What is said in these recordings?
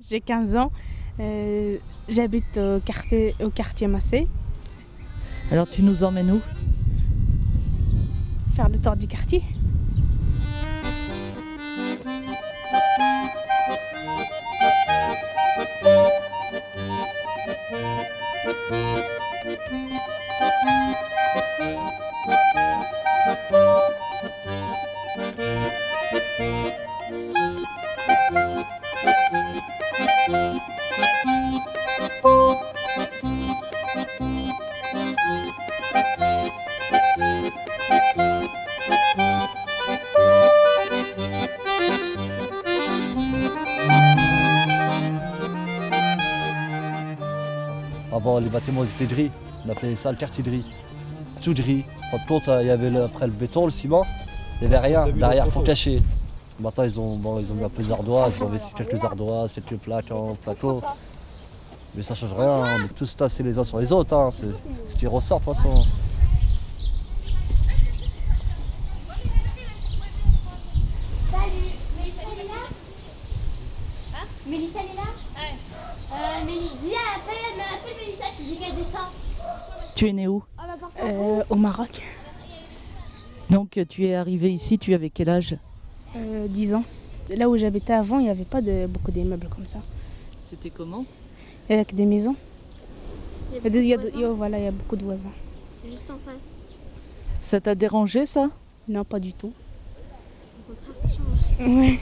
J'ai 15 ans. J'habite au quartier Massé. Alors tu nous emmènes où? Faire le tour du quartier. Avant, les bâtiments ils étaient gris. On appelait ça le quartier gris. Tout gris. En fin de compte, il y avait après le béton, le ciment. Il n'y avait rien derrière pour cacher. Maintenant, ils ont mis un peu d'ardoise. Ils ont investi quelques ardoises, quelques plaques en placo. Mais ça ne change rien. On est tous tassés les uns sur les autres. C'est ce qui ressort de toute façon. Salut, Mélissa elle est là? Hein? Mélissa elle est là? Ouais. Dis à la paix, elle m'appelle Mélissa, je dis qu'elle descend. Tu es né où? Au Maroc. Donc tu es arrivé ici, tu avais quel âge? 10 ans. Là où j'habitais avant, il n'y avait pas beaucoup d'immeubles comme ça. C'était comment? Avec des maisons. Il y a beaucoup de voisins, Voilà, il y a beaucoup de voisins. juste en face. Ça t'a dérangé ça? Non, pas du tout. Au contraire, ça change. Ouais.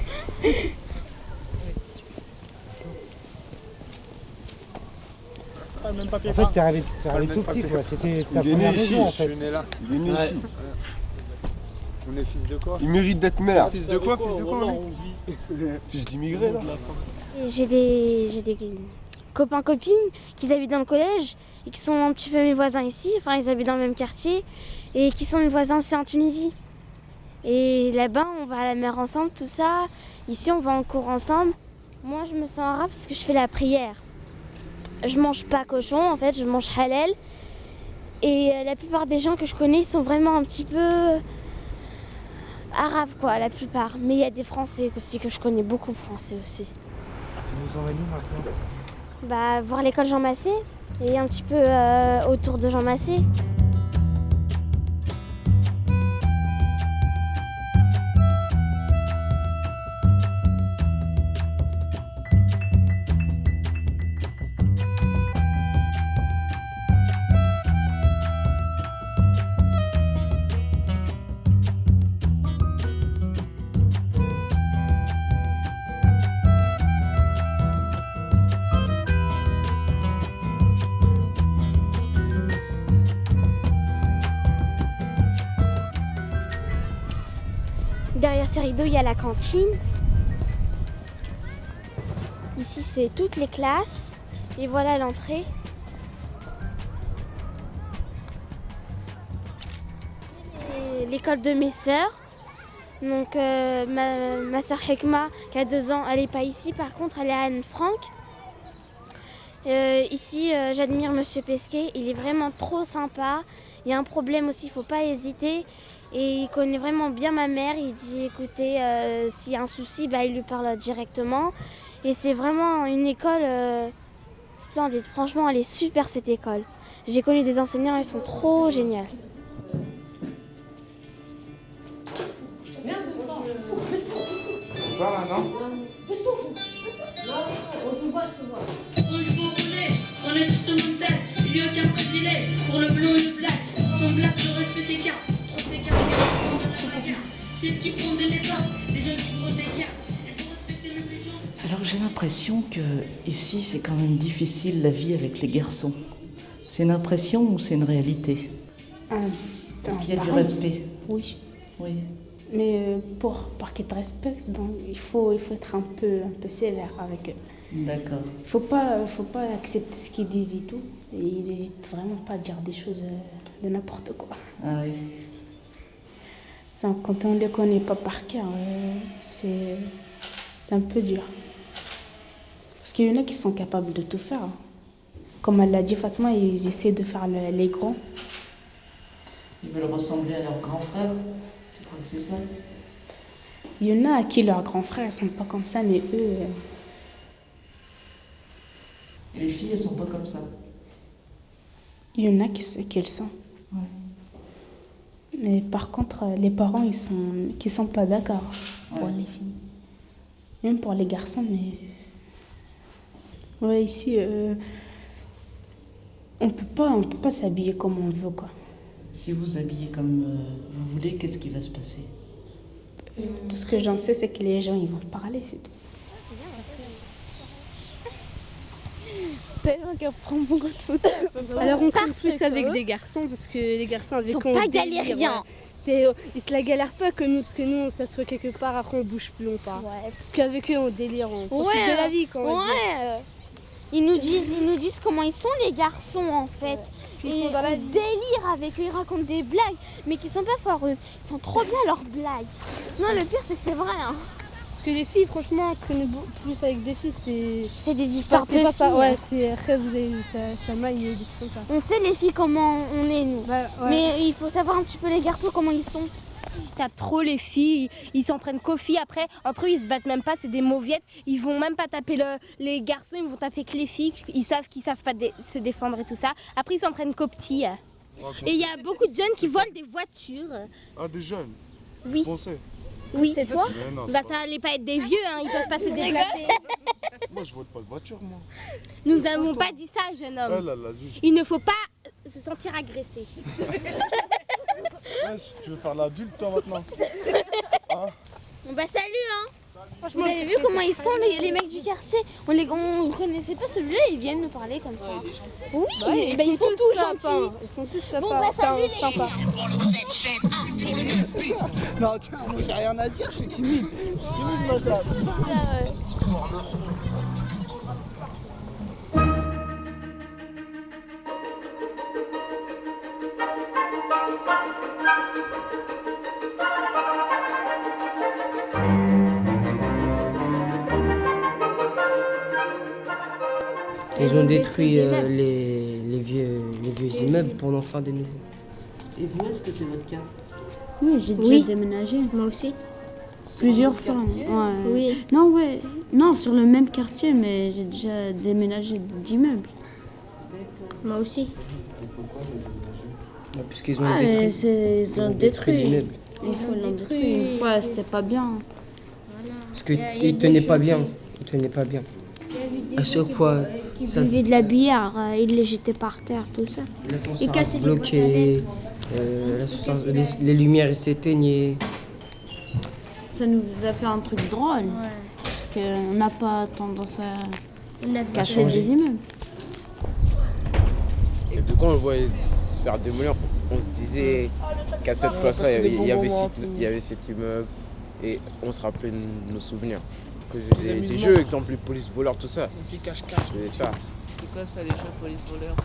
En fait, t'es arrivé tout petit, quoi. C'était ta Il est première né ici, maison, en je fait. suis né là. Il est né Ouais. ici. On est fils de quoi? Il mérite d'être maire. Fils de quoi? Fils de quoi? Fils d'immigré là. J'ai des copains, copines qui habitent dans le collège et qui sont un petit peu mes voisins ici. Enfin, ils habitent dans le même quartier et qui sont mes voisins aussi en Tunisie. Et là-bas, on va à la mer ensemble, tout ça. Ici, on va en cours ensemble. Moi, je me sens arabe parce que je fais la prière. Je mange pas cochon, en fait, je mange halal. Et la plupart des gens que je connais, ils sont vraiment un petit peu arabes, quoi, la plupart. Mais il y a des Français aussi que je connais, beaucoup Français aussi. Tu nous emmènes où maintenant? Bah, voir l'école Jean Massé et un petit peu autour de Jean Massé. Derrière ces rideaux, il y a la cantine. Ici, c'est toutes les classes. Et voilà l'entrée. Et l'école de mes sœurs. Donc, ma sœur Hekma, qui a 2 ans, elle n'est pas ici. Par contre, elle est à Anne-Franck. Ici, j'admire Monsieur Pesquet. Il est vraiment trop sympa. Il y a un problème aussi, il ne faut pas hésiter. Et il connaît vraiment bien ma mère. Il dit, écoutez, s'il y a un souci, bah, il lui parle directement. Et c'est vraiment une école splendide. Franchement, elle est super, cette école. J'ai connu des enseignants, ils sont trop géniaux. Voilà, non? Où je vous voulez, on est tous tout le monde seul. Il n'y a aucun privilège pour le blanc et le black. Son black, le respect des cartes. Trop c'est cartes, c'est ce qui fonde les portes. Les jeunes qui gros des cartes. Il faut respecter le plus jeune. Alors j'ai l'impression que ici c'est quand même difficile la vie avec les garçons. C'est une impression ou c'est une réalité? Est-ce qu'il y a du Pareil. respect? Oui. Oui. Mais pour qu'ils te respectent, donc, il faut être un peu sévère avec eux. D'accord. Il faut pas accepter ce qu'ils disent et tout. Et ils n'hésitent vraiment pas à dire des choses de n'importe quoi. Ah oui. Ça, quand on ne les connaît pas par cœur, c'est un peu dur. Parce qu'il y en a qui sont capables de tout faire. Comme elle l'a dit Fatma, ils essaient de faire les grands. Ils veulent ressembler à leur grand frère. Tu crois que c'est ça? Il y en a à qui leurs grands frères ne sont pas comme ça, mais eux, Et les filles, elles sont pas comme ça. Il y en a qui le sont. Ouais. Mais par contre, les parents, qui sont pas d'accord pour Ouais. les filles. Même pour les garçons, mais... Ouais, ici, on peut pas s'habiller comme on veut, quoi. Si vous habillez comme vous voulez, qu'est-ce qui va se passer? Tout ce que j'en sais, c'est que les gens, ils vont parler, c'est tout. Tellement qu'elle prend beaucoup de photos. Alors on traîne plus avec des garçons parce que les garçons avec Ils sont qui on pas délire, galériens. Ils se la galèrent pas que nous parce que nous on s'assoit quelque part après on bouge plus, on part. Ouais. Qu'avec eux on délire, on profite Ouais, de la vie quand on va dire. Ouais. Ils nous disent comment ils sont les garçons en fait. Ils Et sont dans la on vie. délire avec eux, ils racontent des blagues, mais qui sont pas foireuses. Ils sont trop bien leurs blagues. Non, le pire c'est que c'est vrai. Hein. Parce que les filles franchement traîner plus avec des filles C'est des histoires de c'est pas filles. ouais, c'est après vous avez ça chamaille et des trucs comme ça. On sait les filles comment on est nous. Bah, ouais. Mais il faut savoir un petit peu les garçons comment ils sont. Ils tapent trop les filles, ils s'en prennent qu'aux filles. Après, entre eux, ils se battent même pas, c'est des mauviettes. Ils vont même pas taper les garçons, ils vont taper que les filles. Ils savent qu'ils savent pas se défendre et tout ça. Après, ils s'en prennent qu'aux petits. Et il y a beaucoup de jeunes qui volent des voitures. Ah, des jeunes? Oui. Français? Oui, c'est toi? Mais non, Bah, ça allait pas être des vieux, hein, ils peuvent pas se déplacer. moi, je vole pas de voiture, moi. Nous n'avons pas dit ça, jeune Elle, homme. elle a dit. Il ne faut pas se sentir agressé. Ouais, tu veux faire l'adulte, toi, maintenant? Hein? Bah salut hein. Vous avez vu comment ils sont les mecs du quartier? On connaissait pas celui-là, ils viennent nous parler comme ça. Oui, ils sont tous gentils. Ils sont tous sympas. Bon bah salut les sympa. Non, tiens, moi j'ai rien à dire, je suis timide. Je suis timide, madame. Ils ont détruit les vieux immeubles pour en faire des nouveaux. Et vous, est-ce que c'est votre cas? Oui, j'ai déjà déménagé. Moi aussi. Plusieurs le fois. quartier? Ouais. Oui. Non, ouais. Non, sur le même quartier, mais j'ai déjà déménagé d'immeubles. Moi aussi. Puisqu'ils ont Ah, détruit. ils ont détruit. l'immeuble. Une fois, ils l'ont détruit. Une fois, c'était pas bien. Parce qu'ils tenaient pas bien. Ils tenaient pas bien. À chaque fois, ça se... buvaient de la bière, ils les jetaient par terre, tout ça. l'ascenseur cassaient se les bloquait, les lumières s'éteignaient. Ça nous a fait un truc drôle. Parce qu'on n'a pas tendance à casser des immeubles. Et puis quand on le voyait se faire démolir, on se disait qu'à cette place-là, il y avait cet immeuble et on se rappelait de nos souvenirs. On faisait des jeux, exemple les polices voleurs, tout ça. Un petit cache-cache. Je faisais ça. C'est quoi ça, les jeux police-voleurs?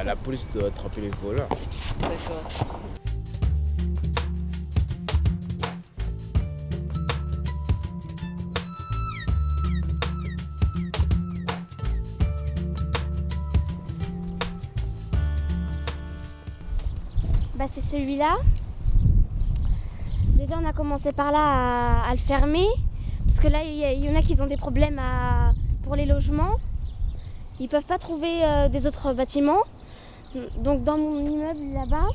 La police doit attraper les voleurs. D'accord. Bah c'est celui-là. Déjà on a commencé par là à le fermer. Parce que là il y en a qui ont des problèmes pour les logements. Ils peuvent pas trouver des autres bâtiments. Donc dans mon immeuble là-bas,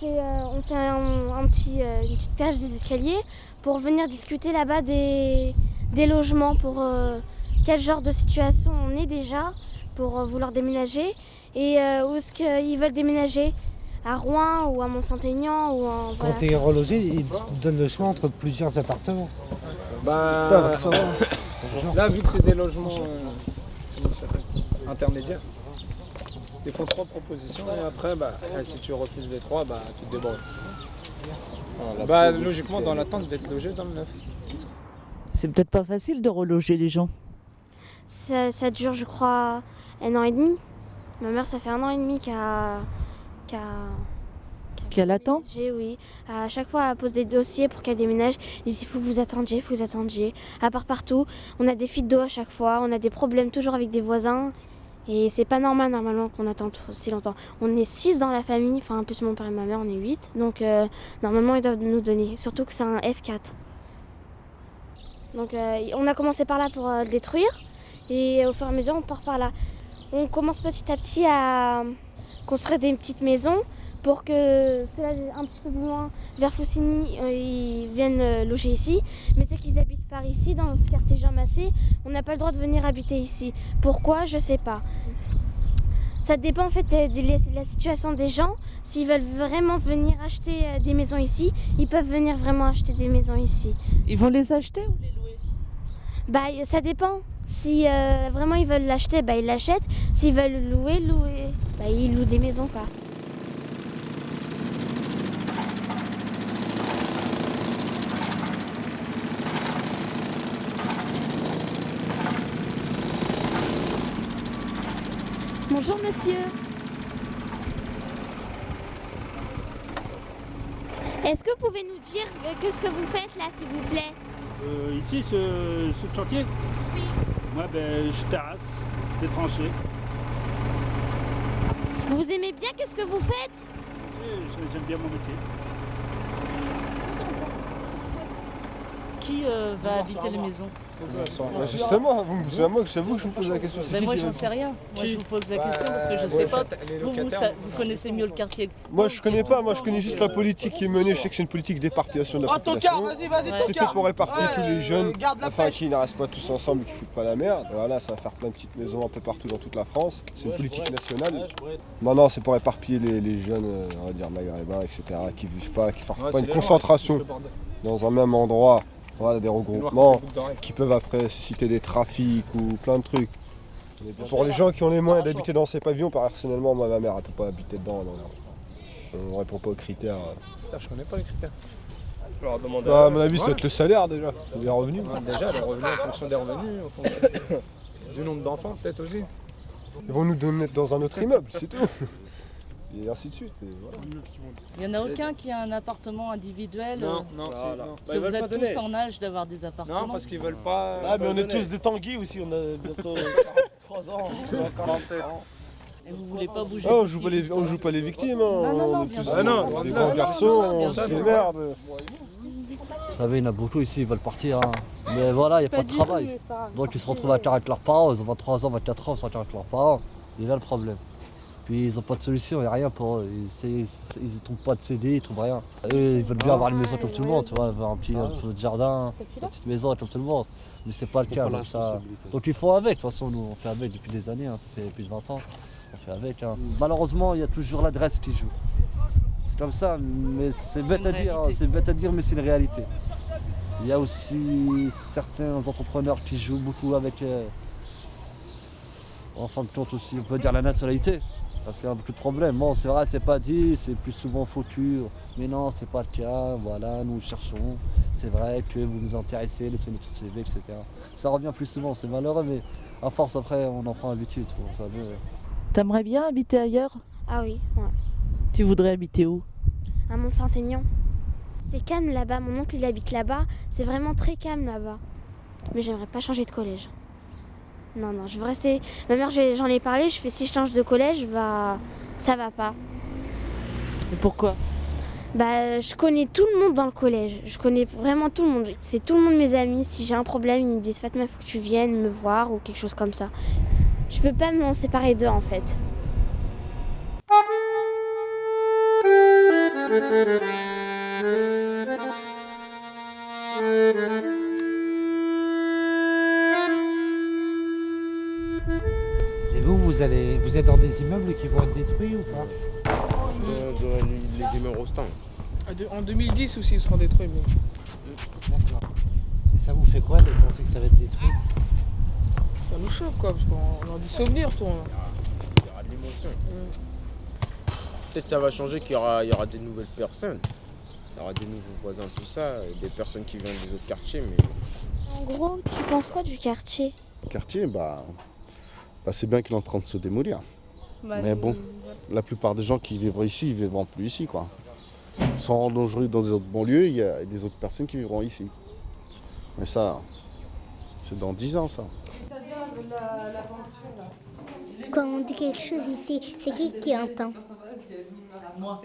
on fait une petite cage des escaliers pour venir discuter là-bas des logements, pour quel genre de situation on est déjà pour vouloir déménager et où est-ce qu'ils veulent déménager. À Rouen ou à Mont-Saint-Aignan ou en... Quand tu es relogé, ils te donnent le choix entre plusieurs appartements. Bah, là, vu que c'est des logements comment ça s'appelle, intermédiaires, ils font 3 propositions et après, bah, si tu refuses les 3, bah, tu te débrouilles. Bah, logiquement, dans l'attente d'être logé dans le neuf. C'est peut-être pas facile de reloger les gens. Ça dure, je crois, 1 an et demi. Ma mère, ça fait 1 an et demi Qu'elle attend? Oui. À chaque fois, elle pose des dossiers pour qu'elle déménage. Elle dit il faut que vous attendiez, À part partout, on a des fuites d'eau à chaque fois, on a des problèmes toujours avec des voisins. Et c'est pas normal normalement qu'on attende aussi longtemps. On est 6 dans la famille, enfin en plus mon père et ma mère, on est 8. Donc normalement ils doivent nous donner, surtout que c'est un F4. Donc on a commencé par là pour le détruire. Et au fur et à mesure on part par là. on commence petit à petit à construire des petites maisons pour que ceux-là, un petit peu plus loin, vers Faucigny, ils viennent loger ici. Mais ceux qui habitent par ici, dans ce quartier Jean Massé, on n'a pas le droit de venir habiter ici. Pourquoi? Je sais pas. Ça dépend en fait de la situation des gens. S'ils veulent vraiment venir acheter des maisons ici, ils peuvent venir vraiment acheter des maisons ici. Ils vont les acheter ou les louer? Bah, ça dépend. Si vraiment ils veulent l'acheter, bah, ils l'achètent. S'ils veulent louer, bah, ils louent des maisons, quoi. Bonjour monsieur. Est-ce que vous pouvez nous dire ce que vous faites là, s'il vous plaît? Ici, ce chantier? Oui. Moi, je terrasse des tranchées. Vous aimez bien qu'est-ce que vous faites? J'aime bien mon métier. Qui va habiter les maisons? Justement, c'est à moi que j'avoue que je vous pose la question. Moi j'en sais rien. Moi je vous pose la question parce que je sais pas. Vous connaissez mieux le quartier. Moi je connais pas, moi je connais juste la politique qui est menée. Je sais que c'est une politique d'éparpillation de la population. C'est fait pour répartir tous les jeunes, enfin qui ne restent pas tous ensemble et qui foutent pas la merde. Voilà, ça va faire plein de petites maisons un peu partout dans toute la France. C'est une politique nationale. Non, c'est pour éparpiller les jeunes, on va dire maghrébins, etc. qui vivent pas, qui font pas une concentration dans un même endroit. Voilà, des regroupements qui peuvent après susciter des trafics ou plein de trucs. Pour les gens qui ont les moyens d'habiter dans ces pavillons, personnellement, moi, ma mère, elle peut pas habiter dedans. On ne répond pas aux critères. Putain, je connais pas les critères. À mon avis, ça doit être le salaire déjà, les revenus. Déjà, les revenus en fonction des revenus, en fonction du nombre d'enfants peut-être aussi. Ils vont nous donner dans un autre immeuble, c'est tout. Et ainsi de suite. Et voilà. Il n'y en a aucun qui a un appartement individuel? Non. Vous êtes tous en âge d'avoir des appartements? Non, parce qu'ils veulent pas. Ah, mais on est tous des tanguis aussi, on a bientôt 43 ans. 47 ans. Et vous voulez pas bouger? On joue pas les victimes. Non, bien sûr. Des grands garçons, on se fait merde. Vous savez, il y en a beaucoup ici, ils veulent partir. Hein. Mais voilà, il n'y a pas de travail. Donc ils se retrouvent à terre avec leurs parents, ils ont 23 ans, 24 ans, ils sont à terre avec leurs parents. Il est là le problème. Puis ils n'ont pas de solution, il n'y a rien pour eux. Ils ne trouvent pas de CD, ils ne trouvent rien. Eux, ils veulent bien avoir une maison comme tout le monde, tu vois, avoir un petit jardin, une petite maison comme tout le monde. Mais c'est pas le cas. Donc, donc ils font avec, de toute façon, nous on fait avec depuis des années, hein, ça fait plus de 20 ans. On fait avec. Hein. Malheureusement, il y a toujours l'adresse qui joue. C'est comme ça, mais c'est bête à dire, hein, mais c'est une réalité. Il y a aussi certains entrepreneurs qui jouent beaucoup avec, en fin de compte aussi, on peut dire la nationalité. C'est un peu de problème. Bon, c'est vrai, c'est pas dit, c'est plus souvent foutu. Mais non, c'est pas le cas. Voilà, nous cherchons. C'est vrai que vous nous intéressez, laissez notre CV, etc. Ça revient plus souvent, c'est malheureux, mais à force, après, on en prend l'habitude. T'aimerais bien habiter ailleurs? Ah oui, ouais. Tu voudrais habiter où? À Mont-Saint-Aignan. C'est calme là-bas. Mon oncle, il habite là-bas. C'est vraiment très calme là-bas. Mais j'aimerais pas changer de collège. Non, je veux rester. Ma mère, j'en ai parlé, je fais si je change de collège, bah ça va pas. Et pourquoi? Bah je connais tout le monde dans le collège. Je connais vraiment tout le monde. C'est tout le monde mes amis. Si j'ai un problème, ils me disent Fatma, il faut que tu viennes me voir ou quelque chose comme ça. Je peux pas m'en séparer d'eux en fait. Et vous êtes dans des immeubles qui vont être détruits ou pas? Les immeubles restants. En 2010 aussi, ils seront détruits. Mais... D'accord. Et ça vous fait quoi de penser que ça va être détruit? Ça nous choque quoi, parce qu'on a des souvenirs, toi. Il y aura de l'émotion. Peut-être que ça va changer, qu'il y aura des nouvelles personnes. Il y aura des nouveaux voisins, tout ça, des personnes qui viennent des autres quartiers. Mais... En gros, tu penses quoi du quartier? Le quartier, c'est bien qu'il est en train de se démolir. Mais bon, la plupart des gens qui vivent ici, ils ne vivront plus ici, quoi. Ils sont en danger dans des autres banlieues, il y a des autres personnes qui vivront ici. Mais ça, c'est dans 10 ans, ça. Quand on dit quelque chose ici, c'est qui entend? Moi.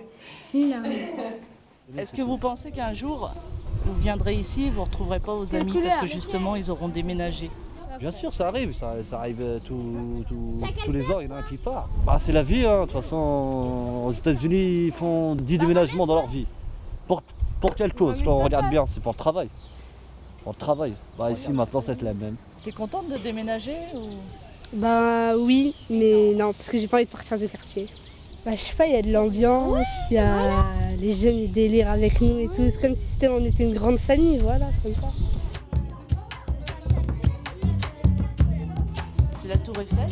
Non. Est-ce que vous pensez qu'un jour, vous viendrez ici et vous ne retrouverez pas vos amis parce que justement, ils auront déménagé? Bien sûr, ça arrive tous les ans, il y en a un qui part. C'est la vie, de toute façon, aux États-Unis, ils font 10 déménagements dans leur vie. Pour quelle cause? Quand on regarde bien, c'est pour le travail. Pour le travail. Ici, maintenant, ça va être la même. T'es contente de déménager ou... Bah oui, mais non, parce que j'ai pas envie de partir du quartier. Je sais pas, il y a de l'ambiance, il y a les jeunes, ils délirent avec nous et tout. C'est comme si on était une grande famille, voilà, comme ça. C'est la Tour Eiffel.